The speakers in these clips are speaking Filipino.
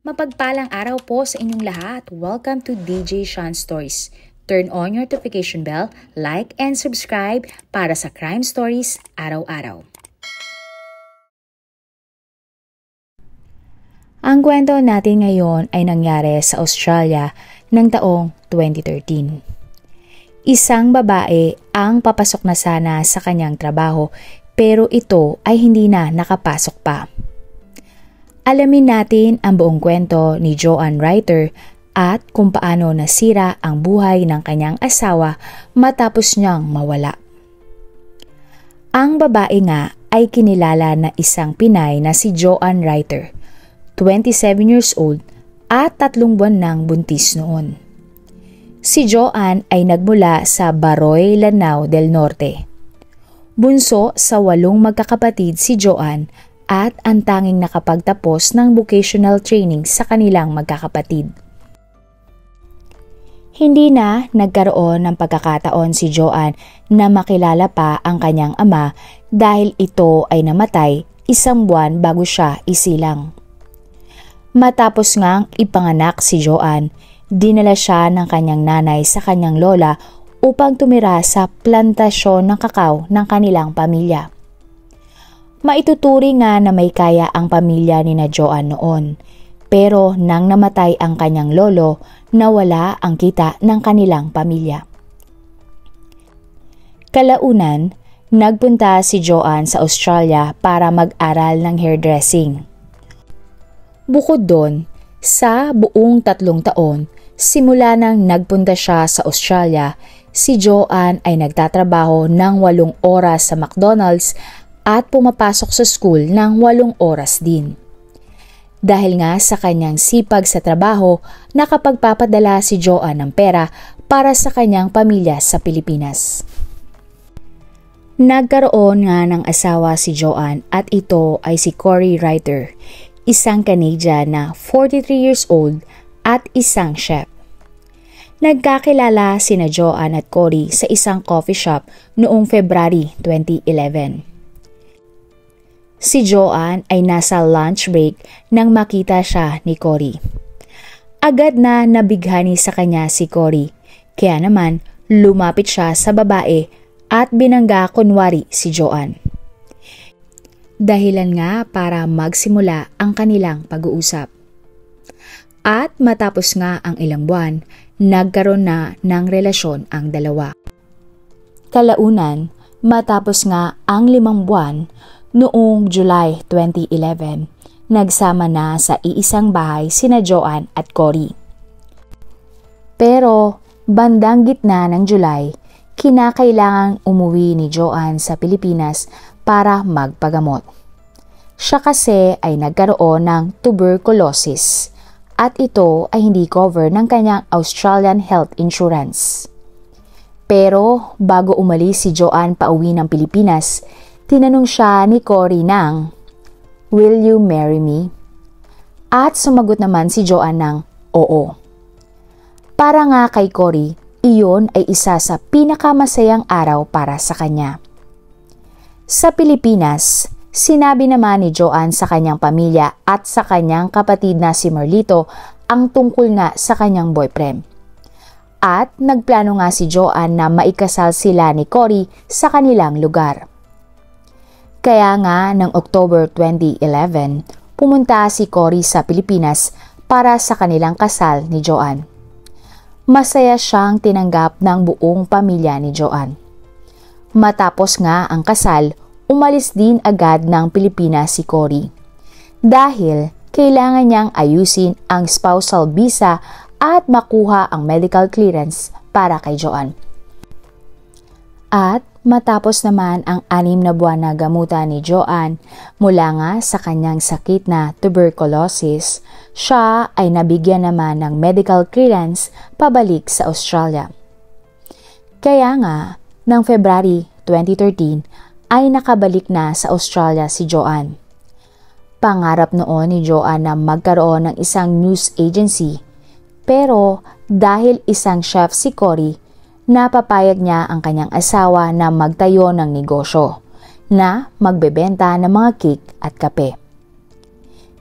Mapagpalang araw po sa inyong lahat. Welcome to DJ Sean Stories. Turn on your notification bell, like and subscribe para sa crime stories araw-araw. Ang kwento natin ngayon ay nangyari sa Australia ng taong 2013. Isang babae ang papasok na sana sa kanyang trabaho pero ito ay hindi na nakapasok pa. Alamin natin ang buong kwento ni Joanne Reiter at kung paano nasira ang buhay ng kanyang asawa matapos niyang mawala. Ang babae nga ay kinilala na isang Pinay na si Joanne Reiter, 27 years old at 3 buwan nang buntis noon. Si Joanne ay nagmula sa Baroy, Lanao del Norte. Bunso sa 8 magkakapatid si Joanne at ang tanging nakapagtapos ng vocational training sa kanilang magkakapatid. Hindi na nagkaroon ng pagkakataon si Joanne na makilala pa ang kanyang ama dahil ito ay namatay 1 buwan bago siya isilang. Matapos ngang ipanganak si Joanne, dinala siya ng kanyang nanay sa kanyang lola upang tumira sa plantasyon ng kakao ng kanilang pamilya. Maituturing nga na may kaya ang pamilya ni na Joanne noon, pero nang namatay ang kanyang lolo, nawala ang kita ng kanilang pamilya. Kalaunan, nagpunta si Joanne sa Australia para mag-aral ng hairdressing. Bukod doon, sa buong 3 taon, simula nang nagpunta siya sa Australia, si Joanne ay nagtatrabaho ng 8 oras sa McDonald's at pumapasok sa school ng 8 oras din. Dahil nga sa kanyang sipag sa trabaho, nakapagpapadala si Joanne ng pera para sa kanyang pamilya sa Pilipinas. Nagkaroon nga ng asawa si Joanne at ito ay si Corey Reiter, isang Canadian na 43 years old at isang chef. Nagkakilala sina Joanne at Corey sa isang coffee shop noong February 2011. Si Joanne ay nasa lunch break nang makita siya ni Corey. Agad na nabighani sa kanya si Corey, kaya naman lumapit siya sa babae at binangga kunwari si Joanne. Dahilan nga para magsimula ang kanilang pag-uusap. At matapos nga ang ilang buwan, nagkaroon na ng relasyon ang dalawa. Kalaunan, matapos nga ang 5 buwan, noong July 2011, nagsama na sa iisang bahay sina Joanne at Corey. Pero bandang gitna ng July, kinakailangang umuwi ni Joanne sa Pilipinas para magpagamot. Siya kasi ay nagkaroon ng tuberculosis at ito ay hindi cover ng kanyang Australian health insurance. Pero bago umalis si Joanne pauwi ng Pilipinas, tinanong siya ni Corey ng, "Will you marry me?" At sumagot naman si Joanne ng, "Oo." Para nga kay Corey, iyon ay isa sa pinakamasayang araw para sa kanya. Sa Pilipinas, sinabi naman ni Joanne sa kanyang pamilya at sa kanyang kapatid na si Merlito ang tungkol nga sa kanyang boyfriend. At nagplano nga si Joanne na maikasal sila ni Corey sa kanilang lugar. Kaya nga ng October 2011, pumunta si Corey sa Pilipinas para sa kanilang kasal ni Joanne. Masaya siyang tinanggap ng buong pamilya ni Joanne. Matapos nga ang kasal, umalis din agad ng Pilipinas si Corey. Dahil kailangan niyang ayusin ang spousal visa at makuha ang medical clearance para kay Joanne. At matapos naman ang 6 na buwan na gamutan ni Joanne mula nga sa kanyang sakit na tuberculosis, siya ay nabigyan naman ng medical clearance pabalik sa Australia. Kaya nga, ng February 2013 ay nakabalik na sa Australia si Joanne. Pangarap noon ni Joanne na magkaroon ng isang news agency, pero dahil isang chef si Corey, napapayag niya ang kanyang asawa na magtayo ng negosyo na magbebenta ng mga cake at kape.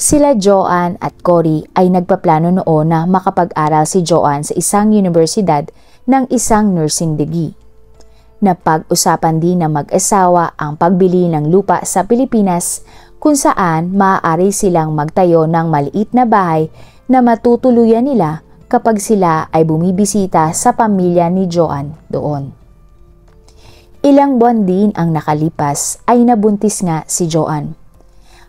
Sila Joanne at Cory ay nagpaplano noon na makapag-aral si Joanne sa isang universidad ng isang nursing degree. Napag-usapan din na mag-asawa ang pagbili ng lupa sa Pilipinas kung saan maaari silang magtayo ng maliit na bahay na matutuluyan nila kapag sila ay bumibisita sa pamilya ni Joanne doon. Ilang buwan din ang nakalipas ay nabuntis nga si Joanne.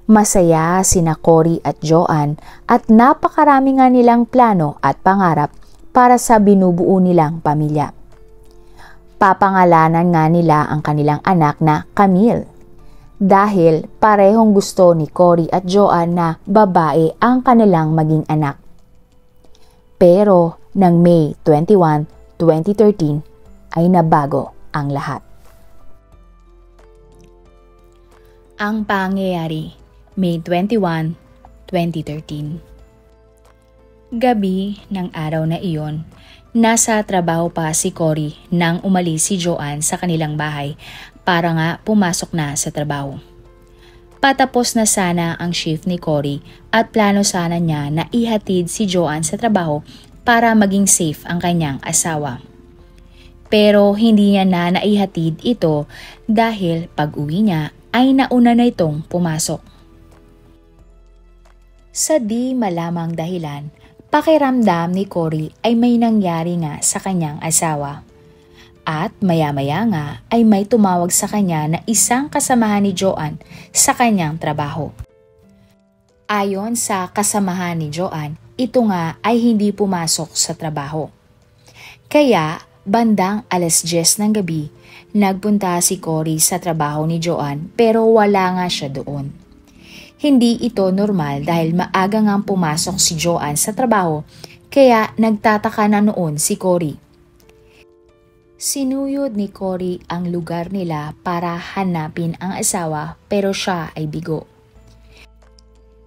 Masaya sina Cory at Joanne at napakarami nga nilang plano at pangarap para sa binubuo nilang pamilya. Papangalanan nga nila ang kanilang anak na Camille dahil parehong gusto ni Cory at Joanne na babae ang kanilang maging anak. Pero ng May 21, 2013 ay nabago ang lahat. Ang pangyayari, May 21, 2013. Gabi ng araw na iyon, nasa trabaho pa si Cory nang umalis si Joanne sa kanilang bahay para nga pumasok na sa trabaho. Patapos na sana ang shift ni Cory at plano sana niya na ihatid si Joanne sa trabaho para maging safe ang kanyang asawa. Pero hindi niya na naihatid ito dahil pag-uwi niya ay nauna na itong pumasok. Sa di malamang dahilan, pakiramdam ni Cory ay may nangyari nga sa kanyang asawa. At maya-maya nga ay may tumawag sa kanya na isang kasamahan ni Joanne sa kanyang trabaho. Ayon sa kasamahan ni Joanne, ito nga ay hindi pumasok sa trabaho. Kaya bandang 10:00 ng gabi, nagpunta si Cory sa trabaho ni Joanne pero wala nga siya doon. Hindi ito normal dahil maaga ngang pumasok si Joanne sa trabaho kaya nagtataka na noon si Cory. Sinuyod ni Cory ang lugar nila para hanapin ang asawa pero siya ay bigo.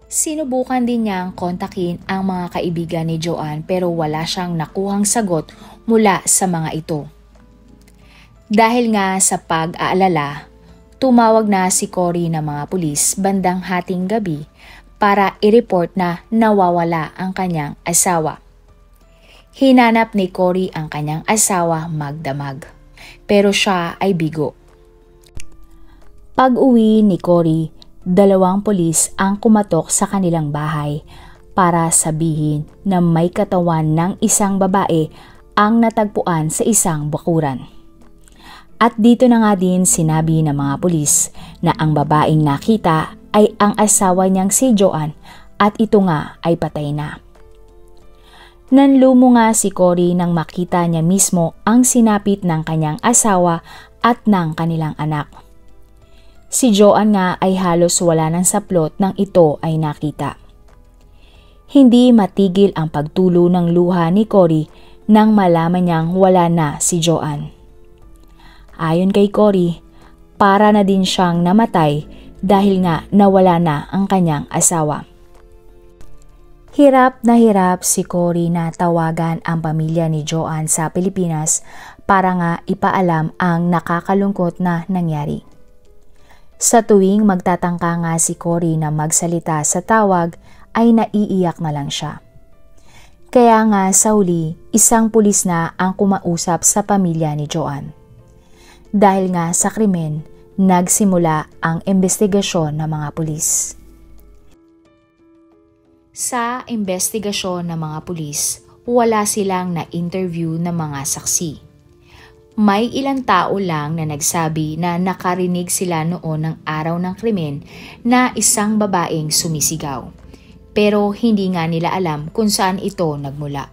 Sinubukan din niyang kontakin ang mga kaibigan ni Joanne pero wala siyang nakuhang sagot mula sa mga ito. Dahil nga sa pag-aalala, tumawag na si Cory ng mga pulis bandang hating gabi para i-report na nawawala ang kanyang asawa. Hinanap ni Cory ang kanyang asawa magdamag, pero siya ay bigo. Pag-uwi ni Cory, 2 pulis ang kumatok sa kanilang bahay para sabihin na may katawan ng isang babae ang natagpuan sa isang bakuran. At dito na nga din sinabi ng mga pulis na ang babaeng nakita ay ang asawa niyang si Joanne at ito nga ay patay na. Nanlumo nga si Cory nang makita niya mismo ang sinapit ng kanyang asawa at ng kanilang anak. Si Joanne nga ay halos wala ng saplot nang ito ay nakita. Hindi matigil ang pagtulo ng luha ni Cory nang malaman niyang wala na si Joanne. Ayon kay Cory, para na din siyang namatay dahil nga nawala na ang kanyang asawa. Hirap na hirap si Cory na tawagan ang pamilya ni Joanne sa Pilipinas para nga ipaalam ang nakakalungkot na nangyari. Sa tuwing magtatangka nga si Cory na magsalita sa tawag ay naiiyak na lang siya. Kaya nga sa huli, isang pulis na ang kumausap sa pamilya ni Joanne. Dahil nga sa krimen, nagsimula ang investigasyon ng mga pulis. Sa investigasyon ng mga pulis, wala silang na-interview ng mga saksi. May ilang tao lang na nagsabi na nakarinig sila noon ng araw ng krimen na isang babaeng sumisigaw. Pero hindi nga nila alam kung saan ito nagmula.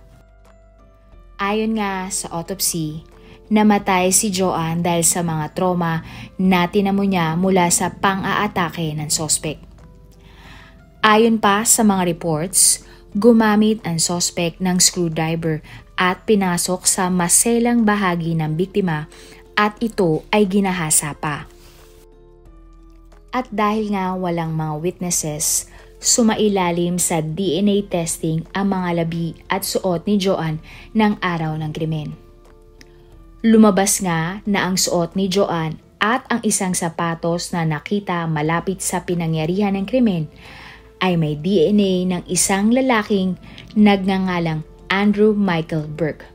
Ayon nga sa autopsy, namatay si Joanne dahil sa mga trauma na tinamo niya mula sa pang-aatake ng sospek. Ayon pa sa mga reports, gumamit ang sospek ng screwdriver at pinasok sa maselang bahagi ng biktima at ito ay ginahasa pa. At dahil nga walang mga witnesses, sumailalim sa DNA testing ang mga labi at suot ni Joanne ng araw ng krimen. Lumabas nga na ang suot ni Joanne at ang isang sapatos na nakita malapit sa pinangyarihan ng krimen ay may DNA ng isang lalaking nagngangalang Andrew Michael Burke.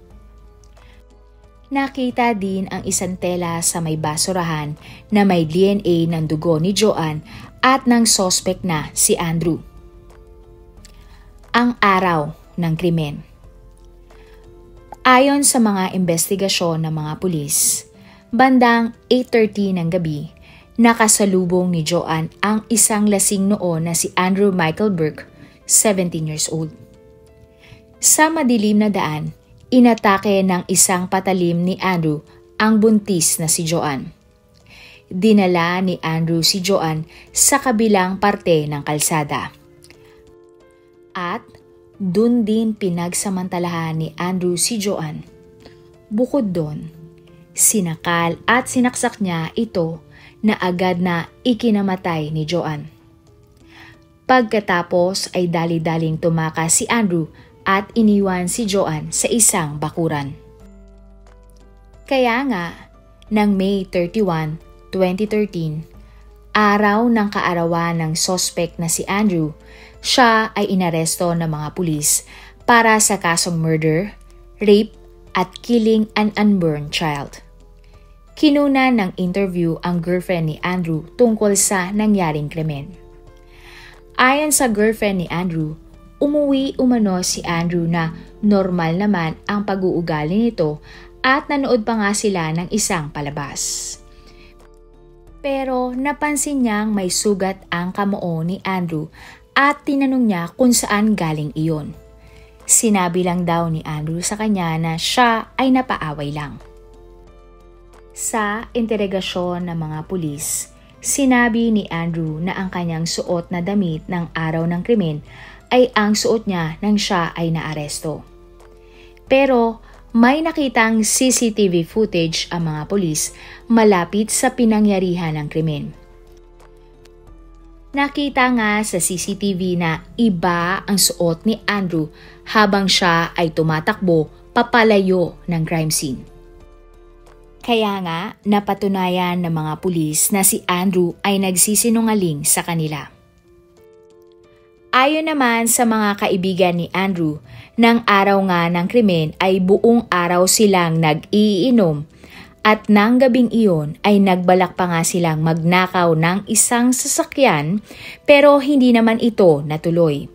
Nakita din ang isang tela sa may basurahan na may DNA ng dugo ni Joanne at ng sospek na si Andrew. Ang araw ng krimen. Ayon sa mga investigasyon ng mga pulis, bandang 8:30 ng gabi, nakasalubong ni Joanne ang isang lasing noon na si Andrew Michael Burke, 17 years old. Sa madilim na daan, inatake ng isang patalim ni Andrew ang buntis na si Joanne. Dinala ni Andrew si Joanne sa kabilang parte ng kalsada. At dun din pinagsamantalahan ni Andrew si Joanne. Bukod doon, sinakal at sinaksak niya ito na agad na ikinamatay ni Joanne. Pagkatapos ay dali-daling tumakas si Andrew at iniwan si Joanne sa isang bakuran. Kaya nga, ng May 31, 2013, araw ng kaarawan ng sospek na si Andrew, siya ay inaresto ng mga pulis para sa kasong murder, rape at killing an unborn child. Kinuna ng interview ang girlfriend ni Andrew tungkol sa nangyaring krimen. Ayon sa girlfriend ni Andrew, umuwi umano si Andrew na normal naman ang pag-uugali nito at nanood pa nga sila ng isang palabas. Pero napansin niyang may sugat ang kamao ni Andrew at tinanong niya kung saan galing iyon. Sinabi lang daw ni Andrew sa kanya na siya ay napaaway lang. Sa interogasyon ng mga pulis, sinabi ni Andrew na ang kanyang suot na damit ng araw ng krimen ay ang suot niya nang siya ay naaresto. Pero may nakitang CCTV footage ang mga pulis malapit sa pinangyarihan ng krimen. Nakita nga sa CCTV na iba ang suot ni Andrew habang siya ay tumatakbo papalayo ng crime scene. Kaya nga napatunayan ng mga pulis na si Andrew ay nagsisinungaling sa kanila. Ayon naman sa mga kaibigan ni Andrew, ng araw nga ng krimen ay buong araw silang nag-iinom at nang gabing iyon ay nagbalak pa nga silang magnakaw ng isang sasakyan pero hindi naman ito natuloy.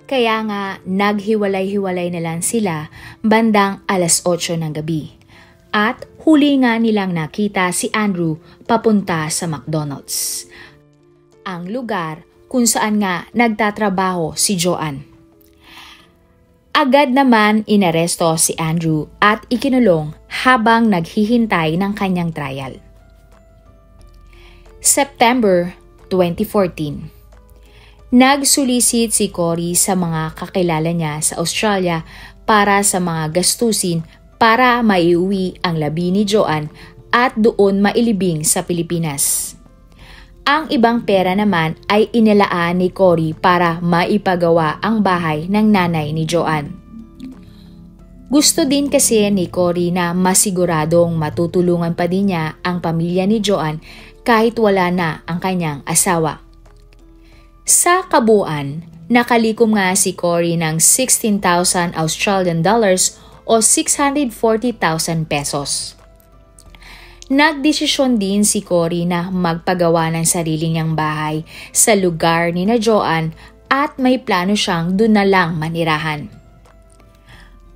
Kaya nga naghiwalay-hiwalay na lang sila bandang 8:00 ng gabi. At huli nga nilang nakita si Andrew papunta sa McDonald's, ang lugar kung saan nga nagtatrabaho si Joanne. Agad naman inaresto si Andrew at ikinulong habang naghihintay ng kanyang trial. September 2014. Nagsulisit si Cory sa mga kakilala niya sa Australia para sa mga gastusin para maiuwi ang labi ni Joanne at doon mailibing sa Pilipinas. Ang ibang pera naman ay inilaan ni Cory para maipagawa ang bahay ng nanay ni Joanne. Gusto din kasi ni Cory na masiguradong matutulungan pa din niya ang pamilya ni Joanne kahit wala na ang kanyang asawa. Sa kabuuan, nakalikom nga si Cory ng 16,000 Australian dollars o 640,000 pesos. Nagdesisyon din si Cory na magpagawa ng sarili niyang bahay sa lugar ni na Joanne at may plano siyang doon na lang manirahan.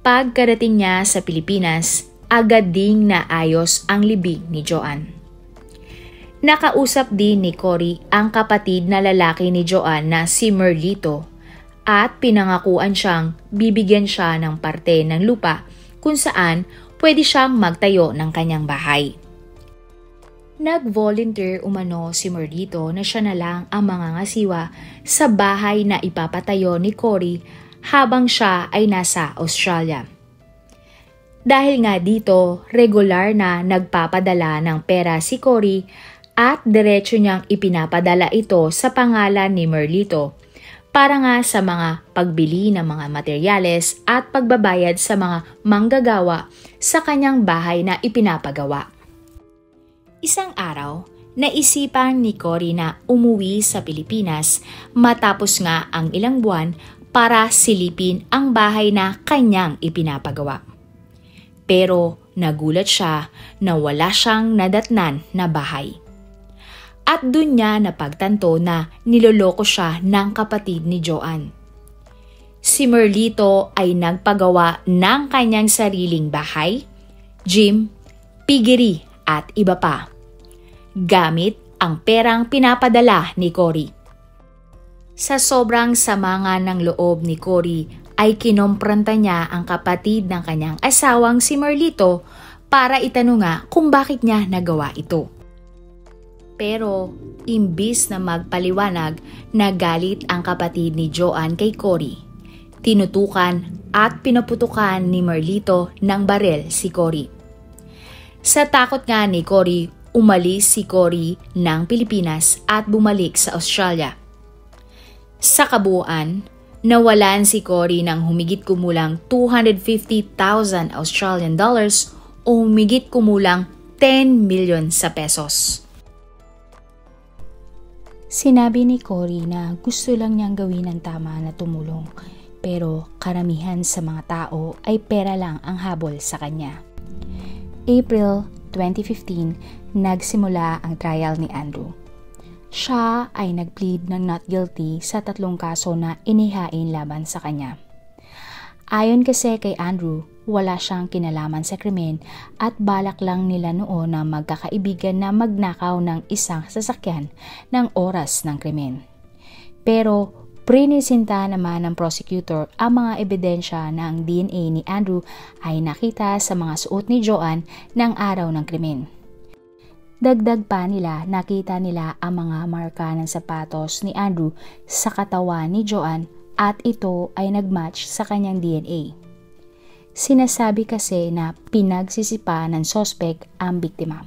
Pagkarating niya sa Pilipinas, agad ding naayos ang libing ni Joanne. Nakausap din ni Cory ang kapatid na lalaki ni Joanne na si Merlito at pinangakuan siyang bibigyan siya ng parte ng lupa kung saan pwede siyang magtayo ng kanyang bahay. Nag-volunteer umano si Merlito na siya na lang ang mangangasiwa sa bahay na ipapatayo ni Cory habang siya ay nasa Australia. Dahil nga dito, regular na nagpapadala ng pera si Cory at diretso niyang ipinapadala ito sa pangalan ni Merlito para nga sa mga pagbili ng mga materyales at pagbabayad sa mga manggagawa sa kanyang bahay na ipinapagawa. Isang araw, naisipan ni Cory na umuwi sa Pilipinas matapos nga ang ilang buwan para silipin ang bahay na kanyang ipinapagawa. Pero nagulat siya na wala siyang nadatnan na bahay. At dun niya napagtanto na niloloko siya ng kapatid ni Joanne. Si Merlito ay nagpagawa ng kanyang sariling bahay, gym, piggery at iba pa, gamit ang perang pinapadala ni Cory. Sa sobrang sama nga ng loob ni Cory ay kinompranta niya ang kapatid ng kanyang asawang si Merlito para itanong nga kung bakit niya nagawa ito. Pero imbis na magpaliwanag, nagalit ang kapatid ni Joanne kay Cory. Tinutukan at pinaputukan ni Merlito ng barel si Cory. Sa takot nga ni Cory, umalis si Cory ng Pilipinas at bumalik sa Australia. Sa kabuuan, nawalan si Cory ng humigit kumulang 250,000 Australian dollars o humigit kumulang 10 million sa pesos. Sinabi ni Cory na gusto lang niyang gawin ang tama na tumulong, pero karamihan sa mga tao ay pera lang ang habol sa kanya. April 2015, nagsimula ang trial ni Andrew. Siya ay nag-plead ng not guilty sa 3 kaso na inihain laban sa kanya. Ayon kasi kay Andrew, wala siyang kinalaman sa krimen at balak lang nila noon na magkakaibigan na magnakaw ng isang sasakyan ng oras ng krimen. Pero prinisinta naman ng prosecutor ang mga ebidensya na ang DNA ni Andrew ay nakita sa mga suot ni Joanne ng araw ng krimen. Dagdag pa nila, nakita nila ang mga marka ng sapatos ni Andrew sa katawan ni Joanne at ito ay nagmatch sa kanyang DNA. Sinasabi kasi na pinagsisipa ng sospek ang biktima.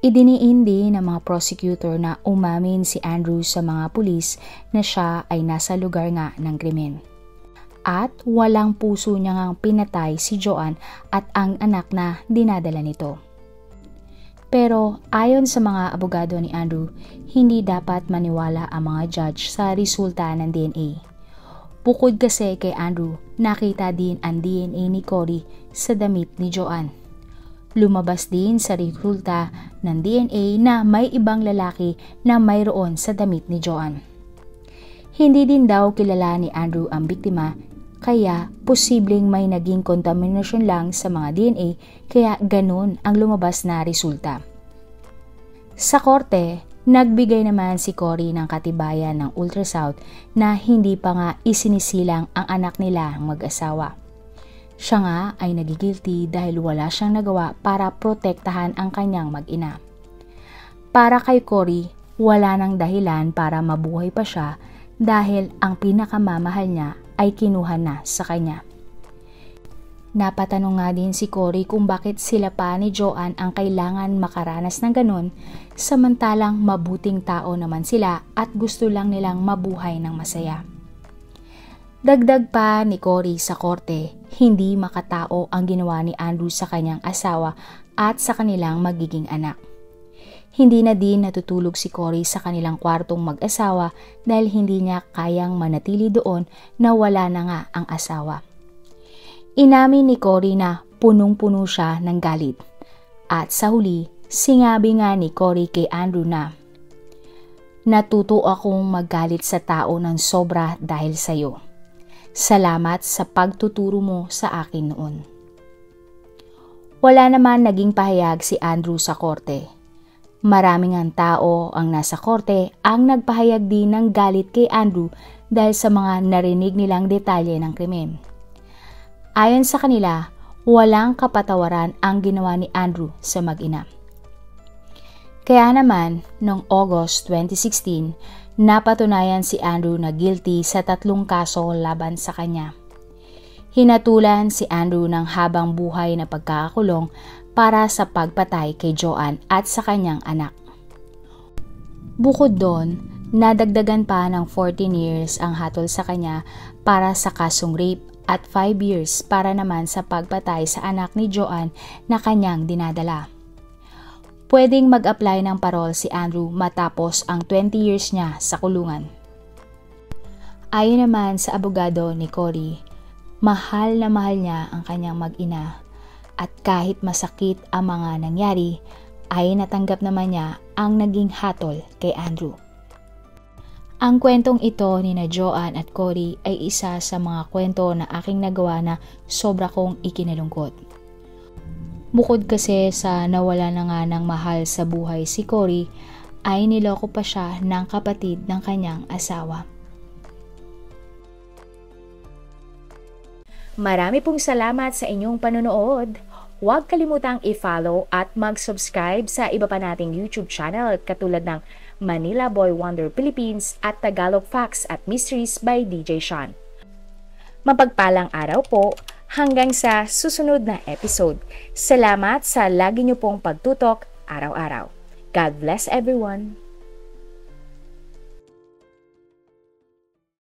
Idiniin din ng mga prosecutor na umamin si Andrew sa mga pulis na siya ay nasa lugar nga ng krimen. At walang puso niya ngang pinatay si Joanne at ang anak na dinadala nito. Pero ayon sa mga abogado ni Andrew, hindi dapat maniwala ang mga judge sa resulta ng DNA. Bukod kasi kay Andrew, nakita din ang DNA ni Cory sa damit ni Joanne. Lumabas din sa resulta ng DNA na may ibang lalaki na mayroon sa damit ni Joanne. Hindi din daw kilala ni Andrew ang biktima, kaya posibleng may naging contamination lang sa mga DNA kaya ganun ang lumabas na resulta. Sa korte, nagbigay naman si Cory ng katibayan ng ultrasound na hindi pa nga isinisilang ang anak nila mag-asawa. Siya nga ay nagigilty dahil wala siyang nagawa para protektahan ang kanyang mag-ina. Para kay Cory, wala nang dahilan para mabuhay pa siya dahil ang pinakamamahal niya ay kinuha na sa kanya. Napatanong nga din si Cory kung bakit sila pa ni Joanne ang kailangan makaranas ng ganun samantalang mabuting tao naman sila at gusto lang nilang mabuhay ng masaya. Dagdag pa ni Cory sa korte, hindi makatao ang ginawa ni Andrew sa kanyang asawa at sa kanilang magiging anak. Hindi na din natutulog si Cory sa kanilang kwartong mag-asawa dahil hindi niya kayang manatili doon na wala na nga ang asawa. Inamin ni Cory na punong-puno siya ng galit. At sa huli, sinabi nga ni Cory kay Andrew na, "Natuto akong magalit sa tao ng sobra dahil sa'yo. Salamat sa pagtuturo mo sa akin noon." Wala naman naging pahayag si Andrew sa korte. Maraming ang tao ang nasa korte ang nagpahayag din ng galit kay Andrew dahil sa mga narinig nilang detalye ng krimen. Ayon sa kanila, walang kapatawaran ang ginawa ni Andrew sa mag-ina. Kaya naman, noong August 2016, napatunayan si Andrew na guilty sa 3 kaso laban sa kanya. Hinatulan si Andrew ng habang buhay na pagkakakulong para sa pagpatay kay Joanne at sa kanyang anak. Bukod doon, nadagdagan pa ng 14 years ang hatol sa kanya para sa kasong rape at 5 years para naman sa pagpatay sa anak ni Joanne na kanyang dinadala. pwedeng mag-apply ng parol si Andrew matapos ang 20 years niya sa kulungan. Ayon naman sa abogado ni Cory, mahal na mahal niya ang kanyang mag-ina at kahit masakit ang mga nangyari, ay natanggap naman niya ang naging hatol kay Andrew. Ang kwentong ito ni na Joanne at Cory ay isa sa mga kwento na aking nagawa na sobra kong ikinalungkot. Bukod kasi sa nawala na nga ng mahal sa buhay si Cory, ay niloko pa siya ng kapatid ng kanyang asawa. Marami pong salamat sa inyong panonood. Huwag kalimutang i-follow at mag-subscribe sa iba pa nating YouTube channel katulad ng Manila Boy Wonder Philippines at Tagalog Facts at Mysteries by DJ Sean. Mapagpalang araw po hanggang sa susunod na episode. Salamat sa lagi niyo pong pagtutok araw-araw. God bless everyone!